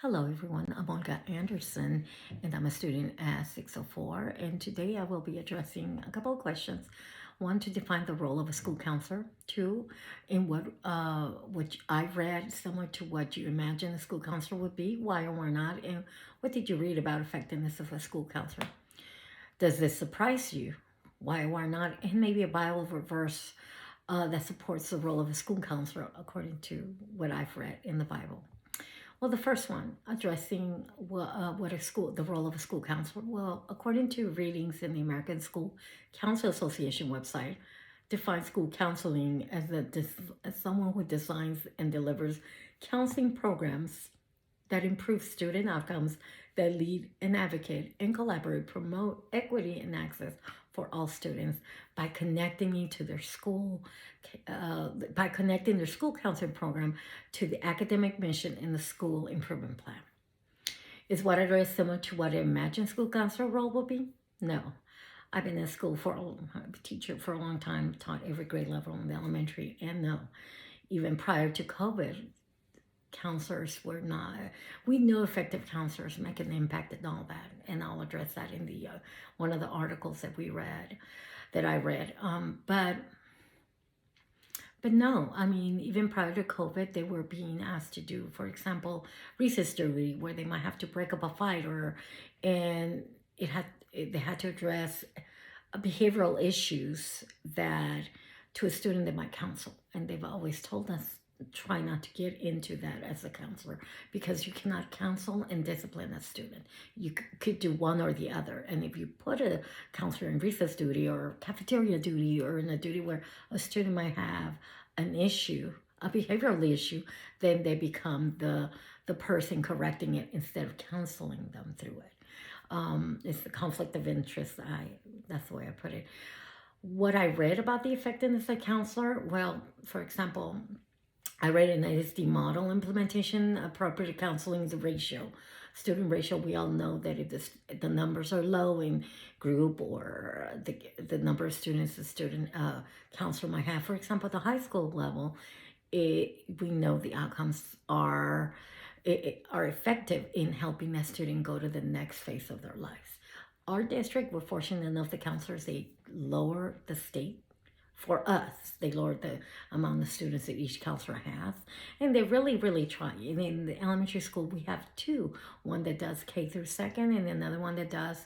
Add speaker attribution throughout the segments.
Speaker 1: Hello everyone, I'm Olga Anderson and I'm a student at 604, and today I will be addressing a couple of questions. One, to define the role of a school counselor. Two, in which I've read similar to what you imagine a school counselor would be, why or why not, and what did you read about effectiveness of a school counselor? Does this surprise you? Why or why not? And maybe a Bible verse that supports the role of a school counselor according to what I've read in the Bible. Well, the first one, addressing the role of a school counselor. Well, according to readings in the American School Council Association website, defines school counseling as someone who designs and delivers counseling programs that improve student outcomes, that lead and advocate and collaborate, promote equity and access for all students by connecting me to their school, by connecting their school counseling program to the academic mission in the school improvement plan. Is what I read similar to what I imagine school counselor role will be? No. I've been in school a teacher for a long time, taught every grade level in the elementary, and no, even prior to COVID, counselors were not, we know effective counselors make an impact and all that, and I'll address that in the one of the articles that I read. But no, I mean, even prior to COVID, they were being asked to do, for example, recess duty, where they might have to break up a fight, and they had to address behavioral issues that to a student they might counsel, and they've always told us try not to get into that as a counselor, because you cannot counsel and discipline a student. You could do one or the other. And if you put a counselor in recess duty or cafeteria duty, or in a duty where a student might have an issue, a behavioral issue, then they become the person correcting it instead of counseling them through it. It's the conflict of interest. That's the way I put it. What I read about the effectiveness of a counselor, well, for example, I read an ISD model implementation. Appropriate counseling is a ratio, student ratio. We all know that if the numbers are low in group, or the number of students the student counselor might have, for example, at the high school level, we know the outcomes are effective in helping that student go to the next phase of their lives. Our district, we're fortunate enough, the counselors, they lower the state. For us, they lowered the amount of students that each counselor has, and they really, really try. In the elementary school, we have two, one that does K through second, and another one that does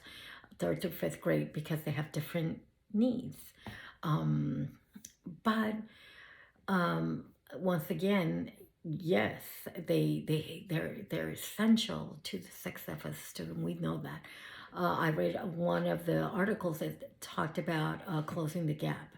Speaker 1: third to fifth grade, because they have different needs. But once again, yes, they're essential to the success of a student. We know that. I read one of the articles that talked about closing the gap.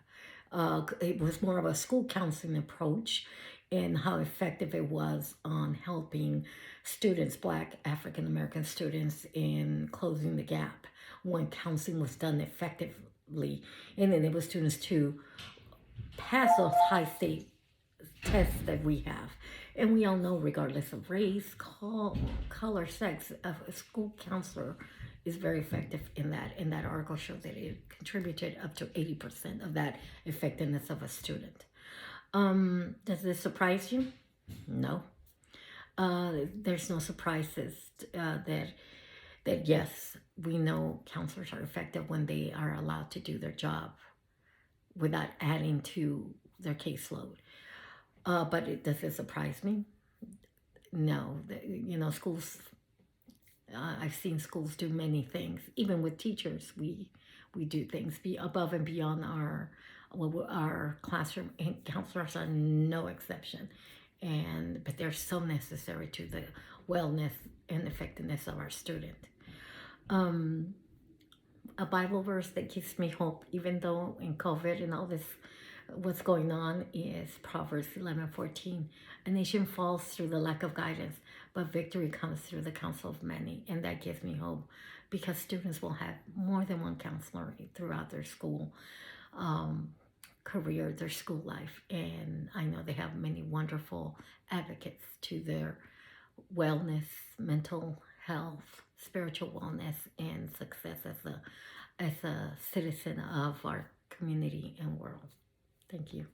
Speaker 1: It was more of a school counseling approach, and how effective it was on helping students, Black African American students, in closing the gap when counseling was done effectively, and enabled students to pass those high state tests that we have. And we all know, regardless of race, color, sex, a school counselor is very effective in that. And that article showed that it contributed up to 80% of that effectiveness of a student. Does this surprise you? No. There's no surprises that yes, we know counselors are effective when they are allowed to do their job without adding to their caseload. But does it surprise me? No. Schools, I've seen schools do many things. Even with teachers, we do things above and beyond our classroom, and counselors are no exception. But they're so necessary to the wellness and effectiveness of our student. A Bible verse that gives me hope, even though in COVID and all this, what's going on, is Proverbs 11:14. A nation falls through the lack of guidance, but victory comes through the counsel of many. And that gives me hope, because students will have more than one counselor throughout their school career, their school life. And I know they have many wonderful advocates to their wellness, mental health, spiritual wellness, and success as a citizen of our community and world. Thank you.